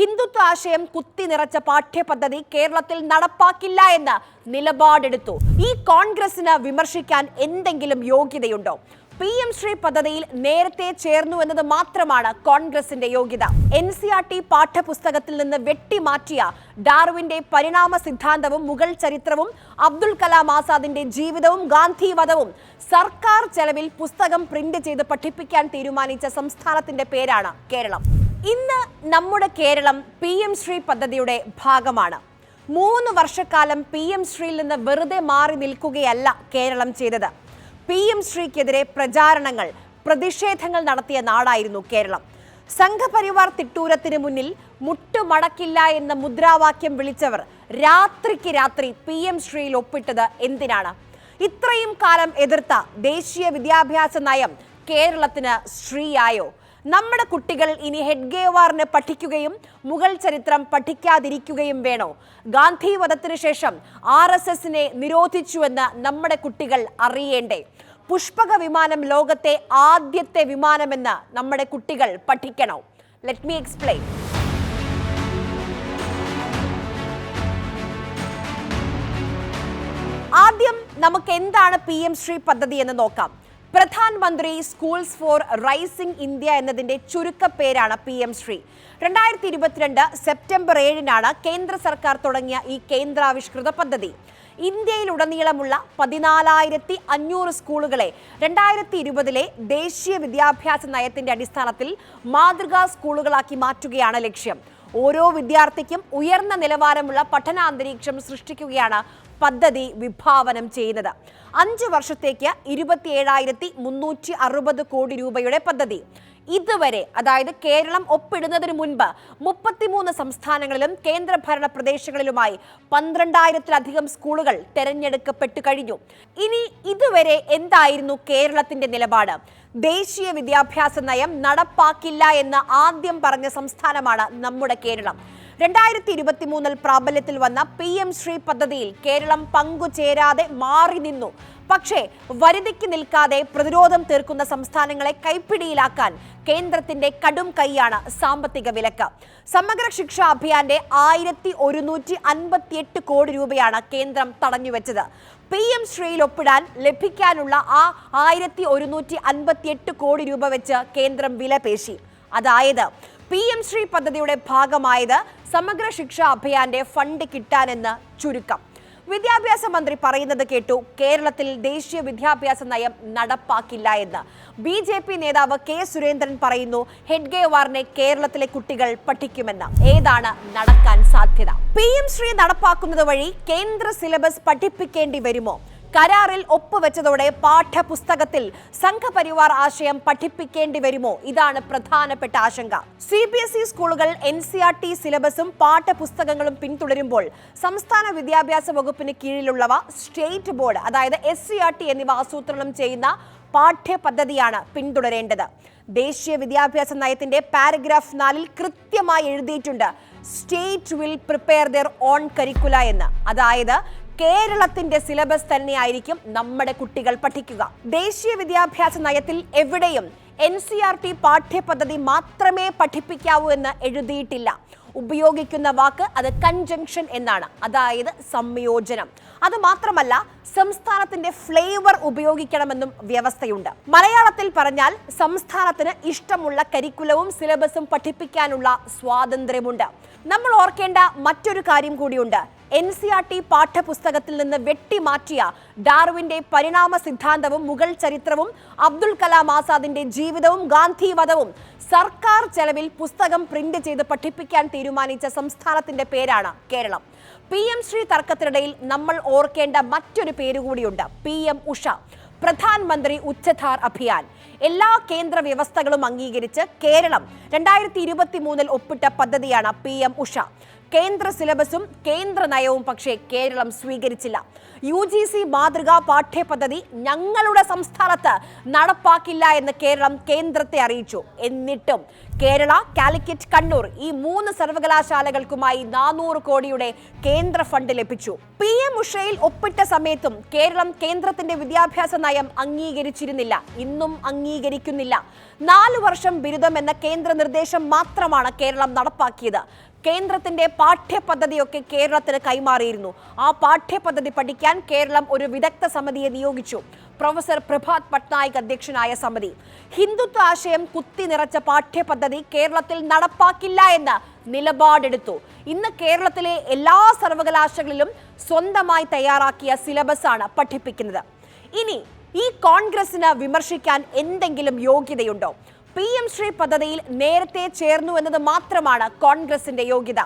ഹിന്ദുത്വ ആശയം കുത്തി നിറച്ച പാഠ്യപദ്ധതി കേരളത്തിൽ നടപ്പാക്കില്ല എന്ന് നിലപാടെടുത്തു. ഈ കോൺഗ്രസിന് വിമർശിക്കാൻ എന്തെങ്കിലും യോഗ്യതയുണ്ടോ? PM ശ്രീ പദ്ധതിയിൽ നേരത്തെ ചേർന്നു എന്നത് മാത്രമാണ് കോൺഗ്രസിന്റെ യോഗ്യത. NCERT പാഠ്യപുസ്തകത്തിൽ നിന്ന് വെട്ടിമാറ്റിയ ഡാർവിന്റെ പരിണാമ സിദ്ധാന്തവും മുഗൾ ചരിത്രവും അബ്ദുൽ കലാം ആസാദിന്റെ ജീവിതവും ഗാന്ധിവധവും സർക്കാർ ചെലവിൽ പുസ്തകം പ്രിന്റ് ചെയ്ത് പഠിപ്പിക്കാൻ തീരുമാനിച്ച സംസ്ഥാനത്തിന്റെ പേരാണ് കേരളം. ഇന്ന് നമ്മുടെ കേരളം PM ശ്രീ പദ്ധതിയുടെ ഭാഗമാണ്. 3 വർഷക്കാലം PM ശ്രീയിൽ നിന്ന് വെറുതെ മാറി നിൽക്കുകയല്ല കേരളം ചെയ്തത്. PM ശ്രീക്കെതിരെ പ്രചാരണങ്ങൾ, പ്രതിഷേധങ്ങൾ നടത്തിയ നാടായിരുന്നു കേരളം. സംഘപരിവാർ തിട്ടൂരത്തിന് മുന്നിൽ മുട്ടുമടക്കില്ല എന്ന മുദ്രാവാക്യം വിളിച്ചവർ രാത്രിക്ക് രാത്രി PM ശ്രീയിൽ ഒപ്പിട്ടത് എന്തിനാണ്? ഇത്രയും കാലം എതിർത്ത ദേശീയ വിദ്യാഭ്യാസ നയം കേരളത്തിന് ശ്രീയായോ? നമ്മുടെ കുട്ടികൾ ഇനി ഹെഡ്ഗേവാറിന് പഠിക്കുകയും മുഗൾ ചരിത്രം പഠിക്കാതിരിക്കുകയും വേണോ? ഗാന്ധി വധത്തിനു ശേഷം RSSനെ നിരോധിച്ചുവെന്ന് നമ്മുടെ കുട്ടികൾ അറിയേണ്ടേ? പുഷ്പക വിമാനം ലോകത്തെ ആദ്യത്തെ വിമാനമെന്ന് നമ്മുടെ കുട്ടികൾ പഠിക്കണോ? Let me explain. ആദ്യം നമുക്ക് എന്താണ് PM ശ്രീ പദ്ധതി എന്ന് നോക്കാം. പ്രധാനമന്ത്രി സ്കൂൾസ് ഫോർ റൈസിംഗ് ഇന്ത്യ എന്നതിന്റെ ചുരുക്കപ്പേരാണ് PM ശ്രീ. 2022 സെപ്റ്റംബർ 7-നാണ് കേന്ദ്ര സർക്കാർ തുടങ്ങിയ ഈ കേന്ദ്രാവിഷ്കൃത പദ്ധതി. ഇന്ത്യയിലുടനീളമുള്ള 14,500 സ്കൂളുകളെ 2020-ലെ ദേശീയ വിദ്യാഭ്യാസ നയത്തിന്റെ അടിസ്ഥാനത്തിൽ മാതൃകാ സ്കൂളുകളാക്കി മാറ്റുകയാണ് ലക്ഷ്യം. ഓരോ വിദ്യാർത്ഥിക്കും ഉയർന്ന നിലവാരമുള്ള പഠനാന്തരീക്ഷം സൃഷ്ടിക്കുകയാണ് പദ്ധതി വിഭാവനം ചെയ്യുന്നത്. 5 വർഷത്തേക്ക് 27,360 കോടി രൂപയുടെ പദ്ധതി. ഇതുവരെ, അതായത് കേരളം ഒപ്പിടുന്നതിന് മുൻപ് 33 സംസ്ഥാനങ്ങളിലും കേന്ദ്രഭരണ പ്രദേശങ്ങളിലുമായി 12,000-ലധികം സ്കൂളുകൾ തെരഞ്ഞെടുക്കപ്പെട്ടു കഴിഞ്ഞു. ഇനി ഇതുവരെ എന്തായിരുന്നു കേരളത്തിന്റെ നിലപാട്? ദേശീയ വിദ്യാഭ്യാസ നയം നടപ്പാക്കില്ല എന്ന് ആദ്യം പറഞ്ഞ സംസ്ഥാനമാണ് നമ്മുടെ കേരളം. 2023-ൽ പ്രാബല്യത്തിൽ വന്ന PM ശ്രീ പദ്ധതിയിൽ കേരളം പങ്കുചേരാതെ മാറി നിന്നു. പക്ഷേ വരുതിക്ക് നിൽക്കാതെ പ്രതിരോധം തീർക്കുന്ന സംസ്ഥാനങ്ങളെ കൈപ്പിടിയിലാക്കാൻ കേന്ദ്രത്തിന്റെ കടും കൈയാണ് സാമ്പത്തിക വിലക്ക്. സമഗ്ര ശിക്ഷാ അഭിയാന്റെ 1,158 കോടി രൂപയാണ് കേന്ദ്രം തടഞ്ഞുവെച്ചത്. PM ശ്രീയിൽ ഒപ്പിടാൻ ലഭിക്കാനുള്ള ആ 1,158 കോടി രൂപ വെച്ച് കേന്ദ്രം വിലപേശി. അതായത് PM ശ്രീ പദ്ധതിയുടെ ഭാഗമായത് സമഗ്ര ശിക്ഷാ അഭിയാന്റെ ഫണ്ട് കിട്ടാനെന്ന് ചുരുക്കം. വിദ്യാഭ്യാസ മന്ത്രി പറയുന്നത് കേട്ടു, കേരളത്തിൽ ദേശീയ വിദ്യാഭ്യാസ നയം നടപ്പാക്കില്ല എന്ന്. BJP നേതാവ് K. സുരേന്ദ്രൻ പറയുന്നു ഹെഡ്ഗേവാറിനെ കേരളത്തിലെ കുട്ടികൾ പഠിക്കുമെന്ന്. ഏതാണ് നടക്കാൻ സാധ്യത? PM ശ്രീ നടപ്പാക്കുന്നത് വഴി കേന്ദ്ര സിലബസ് പഠിപ്പിക്കേണ്ടി വരുമോ? കരാറിൽ ഒപ്പുവെച്ചതോടെ പാഠ്യപുസ്തകത്തിൽ സംഘപരിവാർ ആശയം പഠിപ്പിക്കേണ്ടി വരുമോ? ഇതാണ് പ്രധാനപ്പെട്ട ആശങ്ക. CBSE സ്കൂളുകൾ NCERT സിലബസും പാഠ്യപുസ്തകങ്ങളും പിന്തുടരുമ്പോൾ സംസ്ഥാന വിദ്യാഭ്യാസ വകുപ്പിന് കീഴിലുള്ളവ സ്റ്റേറ്റ് ബോർഡ്, അതായത് SCERT എന്നിവ ആസൂത്രണം ചെയ്യുന്ന പാഠ്യപദ്ധതിയാണ് പിന്തുടരേണ്ടത്. ദേശീയ വിദ്യാഭ്യാസ നയത്തിന്റെ പാരഗ്രാഫ് 4-ൽ കൃത്യമായി എഴുതിയിട്ടുണ്ട് state will prepare their own കരിക്കുല എന്ന്. അതായത് കേരളത്തിന്റെ സിലബസ് തന്നെയായിരിക്കും നമ്മുടെ കുട്ടികൾ പഠിക്കുക. ദേശീയ വിദ്യാഭ്യാസ നയത്തിൽ എവിടെയും NCERT പാഠ്യപദ്ധതി മാത്രമേ പഠിപ്പിക്കാവൂ എന്ന് എഴുതിയിട്ടില്ല. ഉപയോഗിക്കുന്ന വാക്ക് അത് കൺജങ്ഷൻ എന്നാണ്, അതായത് സംയോജനം. അത് മാത്രമല്ല സംസ്ഥാനത്തിന്റെ ഫ്ലേവർ ഉപയോഗിക്കണമെന്നും വ്യവസ്ഥയുണ്ട്. മലയാളത്തിൽ പറഞ്ഞാൽ സംസ്ഥാനത്തിന് ഇഷ്ടമുള്ള കരിക്കുലവും സിലബസും പഠിപ്പിക്കാനുള്ള സ്വാതന്ത്ര്യമുണ്ട്. നമ്മൾ ഓർക്കേണ്ട മറ്റൊരു കാര്യം കൂടിയുണ്ട്. NCERT പാഠ്യപുസ്തകത്തിൽ നിന്ന് വെട്ടിമാറ്റിയ ഡാർവിന്റെ പരിണാമ സിദ്ധാന്തവും മുഗൾ ചരിത്രവും അബ്ദുൽ കലാം ആസാദിന്റെ ജീവിതവും ഗാന്ധിവധവും സർക്കാർ ചെലവിൽ പുസ്തകം പ്രിന്റ് ചെയ്ത് പഠിപ്പിക്കാൻ തീരുമാനിച്ച സംസ്ഥാനത്തിന്റെ പേരാണ് കേരളം. PM ശ്രീ തർക്കത്തിനിടയിൽ നമ്മൾ ഓർക്കേണ്ട മറ്റൊരു പേരുകൂടിയുണ്ട്, PM ഉഷ, പ്രധാനമന്ത്രി ഉച്ചധാർ അഭിയാൻ. എല്ലാ കേന്ദ്ര വ്യവസ്ഥകളും അംഗീകരിച്ച് കേരളം 2023-ൽ ഒപ്പിട്ട പദ്ധതിയാണ് PM ഉഷ. കേന്ദ്ര സിലബസും കേന്ദ്ര നയവും പക്ഷേ കേരളം സ്വീകരിച്ചില്ല. UGC മാതൃകാ പാഠ്യപദ്ധതി ഞങ്ങളുടെ സംസ്ഥാനത്ത് നടപ്പാക്കില്ല എന്ന് കേരളം കേന്ദ്രത്തെ അറിയിച്ചു. എന്നിട്ടും കേരള, കാലിക്കറ്റ്, കണ്ണൂർ ഈ 3 സർവകലാശാലകൾക്കുമായി 400 കോടിയുടെ കേന്ദ്ര ഫണ്ട് ലഭിച്ചു. PM ഉഷയിൽ ഒപ്പിട്ട സമയത്തും കേരളം കേന്ദ്രത്തിന്റെ വിദ്യാഭ്യാസ നയം അംഗീകരിച്ചിരുന്നില്ല, ഇന്നും അംഗീകരിക്കുന്നില്ല. 4 വർഷം ബിരുദം എന്ന കേന്ദ്ര നിർദ്ദേശം മാത്രമാണ് കേരളം നടപ്പാക്കിയത്. കേന്ദ്രത്തിന്റെ പാഠ്യപദ്ധതിയൊക്കെ കേരളത്തിന് കൈമാറിയിരുന്നു. ആ പാഠ്യപദ്ധതി പഠിക്കാൻ കേരളം ഒരു വിദഗ്ധ സമിതിയെ നിയോഗിച്ചു. പ്രൊഫസർ പ്രഭാത് പട്നായിക് അധ്യക്ഷനായ സമിതി ഹിന്ദുത്വ ആശയം കുത്തി നിറച്ച പാഠ്യപദ്ധതി കേരളത്തിൽ നടപ്പാക്കില്ല എന്ന് നിലപാടെടുത്തു. ഇന്ന് കേരളത്തിലെ എല്ലാ സർവകലാശാലകളിലും സ്വന്തമായി തയ്യാറാക്കിയ സിലബസാണ് പഠിപ്പിക്കുന്നത്. ഇനി ഈ കോൺഗ്രസിന് വിമർശിക്കാൻ എന്തെങ്കിലും യോഗ്യതയുണ്ടോ? PM ശ്രീ പദ്ധതിയിൽ നേരത്തെ ചേർന്നു എന്നത് മാത്രമാണ് കോൺഗ്രസിന്റെ യോഗ്യത.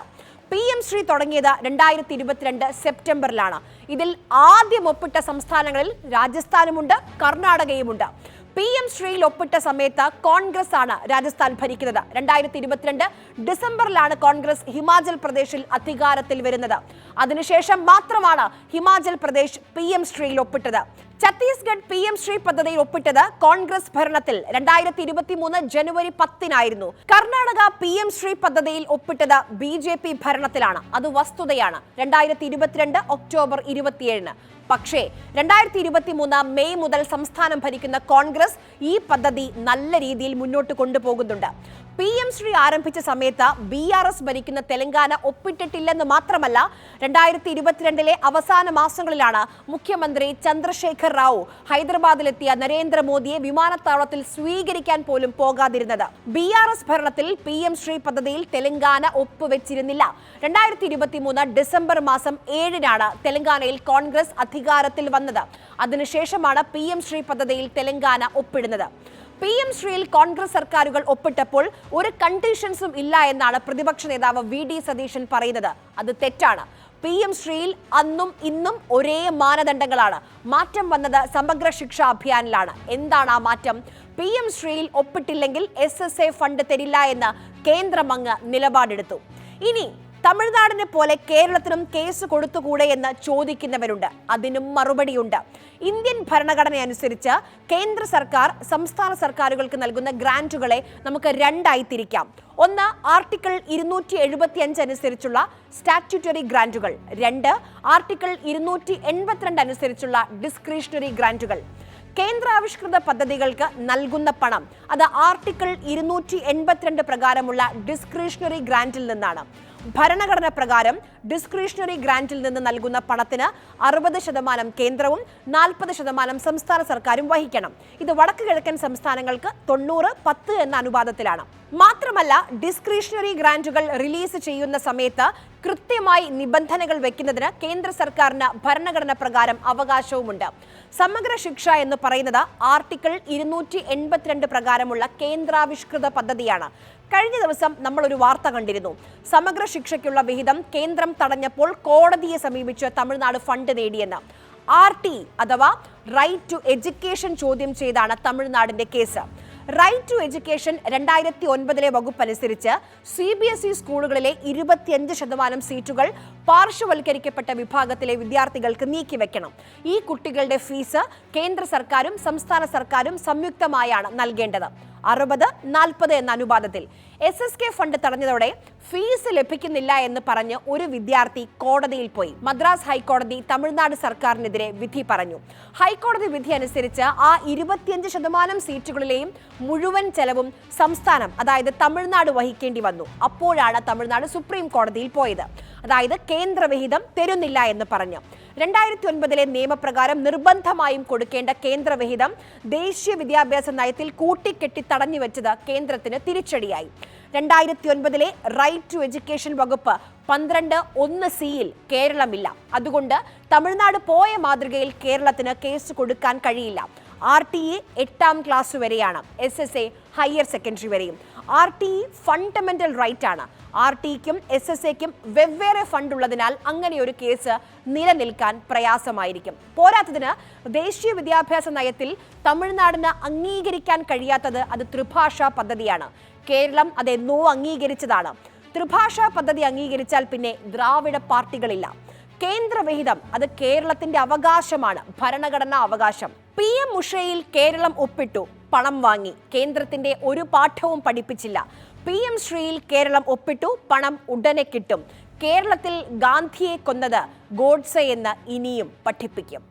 PM ശ്രീ തുടങ്ങിയത് 2022 സെപ്റ്റംബറിലാണ്. ഇതിൽ ആദ്യം ഒപ്പിട്ട സംസ്ഥാനങ്ങളിൽ രാജസ്ഥാനുമുണ്ട്, കർണാടകയുമുണ്ട്. PM ശ്രീയിൽ ഒപ്പിട്ട സമയത്ത് കോൺഗ്രസ് ആണ് രാജസ്ഥാൻ ഭരിക്കുന്നത്. 2022 ഡിസംബറിലാണ് കോൺഗ്രസ് ഹിമാചൽ പ്രദേശിൽ അധികാരത്തിൽ വരുന്നത്. അതിനുശേഷം മാത്രമാണ് ഹിമാചൽ പ്രദേശ് PM ശ്രീയിൽ ഒപ്പിട്ടത്. ഛത്തീസ്ഗഡ് PM ശ്രീ പദ്ധതിയിൽ ഒപ്പിട്ടത് കോൺഗ്രസ് ഭരണത്തിൽ 2023 ജനുവരി 10-നായിരുന്നു. കർണാടക PM ശ്രീ പദ്ധതിയിൽ ഒപ്പിട്ടത് BJP ഭരണത്തിലാണ്. അത് വസ്തുതയാണ്. 2022 ഒക്ടോബർ 27-ന്. പക്ഷേ 2023 മെയ് മുതൽ സംസ്ഥാനം ഭരിക്കുന്ന കോൺഗ്രസ് ഈ പദ്ധതി നല്ല രീതിയിൽ മുന്നോട്ട് കൊണ്ടുപോകുന്നുണ്ട്. PM ശ്രീ ആരംഭിച്ച സമയത്ത് BRS ഭരിക്കുന്ന തെലങ്കാന ഒപ്പിട്ടിട്ടില്ലെന്ന് മാത്രമല്ല, 2022 അവസാന മാസങ്ങളിലാണ് മുഖ്യമന്ത്രി ചന്ദ്രശേഖർ റാവു ഹൈദരാബാദിലെത്തിയ നരേന്ദ്രമോദിയെ വിമാനത്താവളത്തിൽ സ്വീകരിക്കാൻ പോലും പോകാതിരുന്നത്. BRS ഭരണത്തിൽ PM ശ്രീ പദ്ധതിയിൽ തെലങ്കാന ഒപ്പുവെച്ചിരുന്നില്ല. 2023 ഡിസംബർ മാസം 7-നാണ് തെലങ്കാനയിൽ കോൺഗ്രസ് അധികാരത്തിൽ വന്നത്. അതിനുശേഷമാണ് PM ശ്രീ പദ്ധതിയിൽ തെലങ്കാന ഒപ്പിടുന്നത്. PM ശ്രീയിൽ കോൺഗ്രസ് സർക്കാരുകൾ ഒപ്പിട്ടപ്പോൾ ഒരു കണ്ടീഷൻസും ഇല്ല എന്നാണ് പ്രതിപക്ഷ നേതാവ് VD സതീശൻ പറയുന്നത്. അത് തെറ്റാണ്. PM ശ്രീയിൽ അന്നും ഇന്നും ഒരേ മാനദണ്ഡങ്ങളാണ്. മാറ്റം വന്നത് സമഗ്ര ശിക്ഷ അഭിയാനിലാണ്. എന്താണ് ആ മാറ്റം? PM ശ്രീയിൽ ഒപ്പിട്ടില്ലെങ്കിൽ SSA ഫണ്ട് തരില്ല എന്ന് കേന്ദ്രം അങ്ങ് നിലപാടെടുത്തു. ഇനി തമിഴ്നാടിനെ പോലെ കേരളത്തിനും കേസ് കൊടുത്തുകൂടെ എന്ന് ചോദിക്കുന്നവരുണ്ട്. അതിനും മറുപടിയുണ്ട്. ഇന്ത്യൻ ഭരണഘടന അനുസരിച്ച് കേന്ദ്ര സർക്കാർ സംസ്ഥാന സർക്കാരുകൾക്ക് നൽകുന്ന ഗ്രാന്റുകളെ നമുക്ക് രണ്ടായി തിരിക്കാം. ഒന്ന്, ആർട്ടിക്കിൾ 275 അനുസരിച്ചുള്ള സ്റ്റാറ്റ്യൂട്ടറി ഗ്രാന്റുകൾ. 2, ആർട്ടിക്കിൾ 282 അനുസരിച്ചുള്ള ഡിസ്ക്രിഷണറി ഗ്രാന്റുകൾ. കേന്ദ്രാവിഷ്കൃത പദ്ധതികൾക്ക് നൽകുന്ന പണം അത് ആർട്ടിക്കിൾ 282 പ്രകാരമുള്ള ഡിസ്ക്രിഷണറി ഗ്രാന്റിൽ നിന്നാണ്. ഭരണഘടന പ്രകാരം ഡിസ്ക്രിഷണറി ഗ്രാന്റിൽ നിന്ന് നൽകുന്ന പണത്തിന് 60% കേന്ദ്രവും 40% സംസ്ഥാന സർക്കാരും വഹിക്കണം. ഇത് വടക്ക് കിഴക്കൻ സംസ്ഥാനങ്ങൾക്ക് 90-10 എന്ന അനുപാതത്തിലാണ്. മാത്രമല്ല, ഡിസ്ക്രിഷണറി ഗ്രാന്റുകൾ റിലീസ് ചെയ്യുന്ന സമയത്ത് കൃത്യമായി നിബന്ധനകൾ വെക്കുന്നതിന് കേന്ദ്ര സർക്കാരിന് ഭരണഘടന പ്രകാരം അവകാശവുമുണ്ട്. സമഗ്ര ശിക്ഷ എന്ന് പറയുന്നത് ആർട്ടിക്കിൾ 282 പ്രകാരമുള്ള കേന്ദ്രാവിഷ്കൃത പദ്ധതിയാണ്. കഴിഞ്ഞ ദിവസം നമ്മൾ ഒരു വാർത്ത കണ്ടിരുന്നു. സമഗ്ര ശിക്ഷയ്ക്കുള്ള വിഹിതം കേന്ദ്രം തടഞ്ഞപ്പോൾ കോടതിയെ സമീപിച്ച് തമിഴ്നാട് ഫണ്ട് നേടിയെന്ന്. RT അഥവാ റൈറ്റ് ടു എഡ്യൂക്കേഷൻ ചോദ്യം ചെയ്താണ് തമിഴ്നാടിന്റെ കേസ്. റൈറ്റ് ടു എഡ്യൂക്കേഷൻ 2009 വകുപ്പ് അനുസരിച്ച് CBSE സ്കൂളുകളിലെ 25% സീറ്റുകൾ പാർശ്വവൽക്കരിക്കപ്പെട്ട വിഭാഗത്തിലെ വിദ്യാർത്ഥികൾക്ക് നീക്കിവെക്കണം. ഈ കുട്ടികളുടെ ഫീസ് കേന്ദ്ര സർക്കാരും സംസ്ഥാന സർക്കാരും സംയുക്തമായാണ് നൽകേണ്ടത്. 60-40 എന്ന അനുപാതത്തിൽ. SSK ഫണ്ട് തടഞ്ഞതോടെ ഫീസ് ലഭിക്കുന്നില്ല എന്ന് പറഞ്ഞ് ഒരു വിദ്യാർത്ഥി കോടതിയിൽ പോയി. മദ്രാസ് ഹൈക്കോടതി തമിഴ്നാട് സർക്കാരിനെതിരെ വിധി പറഞ്ഞു. ഹൈക്കോടതി വിധി അനുസരിച്ച് ആ 25% സീറ്റുകളിലെയും മുഴുവൻ ചെലവും സംസ്ഥാനം, അതായത് തമിഴ്നാട് വഹിക്കേണ്ടി വന്നു. അപ്പോഴാണ് തമിഴ്നാട് സുപ്രീം കോടതിയിൽ പോയത്. അതായത് കേന്ദ്രവിഹിതം തരുന്നില്ല എന്ന് പറഞ്ഞു. 2009 നിയമപ്രകാരം നിർബന്ധമായും കൊടുക്കേണ്ട കേന്ദ്രവിഹിതം ദേശീയ വിദ്യാഭ്യാസ നയത്തിൽ കൂട്ടിക്കെട്ടി തടഞ്ഞുവെച്ചത് കേന്ദ്രത്തിന് തിരിച്ചടിയായി. 2009 റൈറ്റ് ടു എഡ്യൂക്കേഷൻ വകുപ്പ് 12(1)(c)യിൽ കേരളമില്ല. അതുകൊണ്ട് തമിഴ്നാട് പോയ മാതൃകയിൽ കേരളത്തിന് കേസ് കൊടുക്കാൻ കഴിയില്ല. RTE 8ാം ക്ലാസ് വരെയാണ്, SSA ഹയർ സെക്കൻഡറി വരെയും. RTE ഫണ്ടമെന്റൽ റൈറ്റ് ആണ്. RTEക്കും SSAക്കും വെവ്വേറെ ഫണ്ട് ഉള്ളതിനാൽ അങ്ങനെ ഒരു കേസ് നിലനിൽക്കാൻ പ്രയാസമായിരിക്കും. പോരാത്തതിന് ദേശീയ വിദ്യാഭ്യാസ നയത്തിൽ തമിഴ്നാടിന് അംഗീകരിക്കാൻ കഴിയാത്തത് അത് ത്രിഭാഷാ പദ്ധതിയാണ്. കേരളം അതെന്നോ അംഗീകരിച്ചതാണ്. ത്രിഭാഷാ പദ്ധതി അംഗീകരിച്ചാൽ പിന്നെ ദ്രാവിഡ പാർട്ടികളില്ല. കേന്ദ്രവിഹിതം അത് കേരളത്തിന്റെ അവകാശമാണ്, ഭരണഘടനാ അവകാശം. PM ഉഷയിൽ കേരളം ഒപ്പിട്ടു, പണം വാങ്ങി, കേന്ദ്രത്തിന്റെ ഒരു പാഠവും പഠിപ്പിച്ചില്ല. PM ശ്രീയിൽ കേരളം ഒപ്പിട്ടു, പണം ഉടനെ കിട്ടും. കേരളത്തിൽ ഗാന്ധിയെ കൊന്നത് ഗോഡ്സെ എന്ന് ഇനിയും പഠിപ്പിക്കും.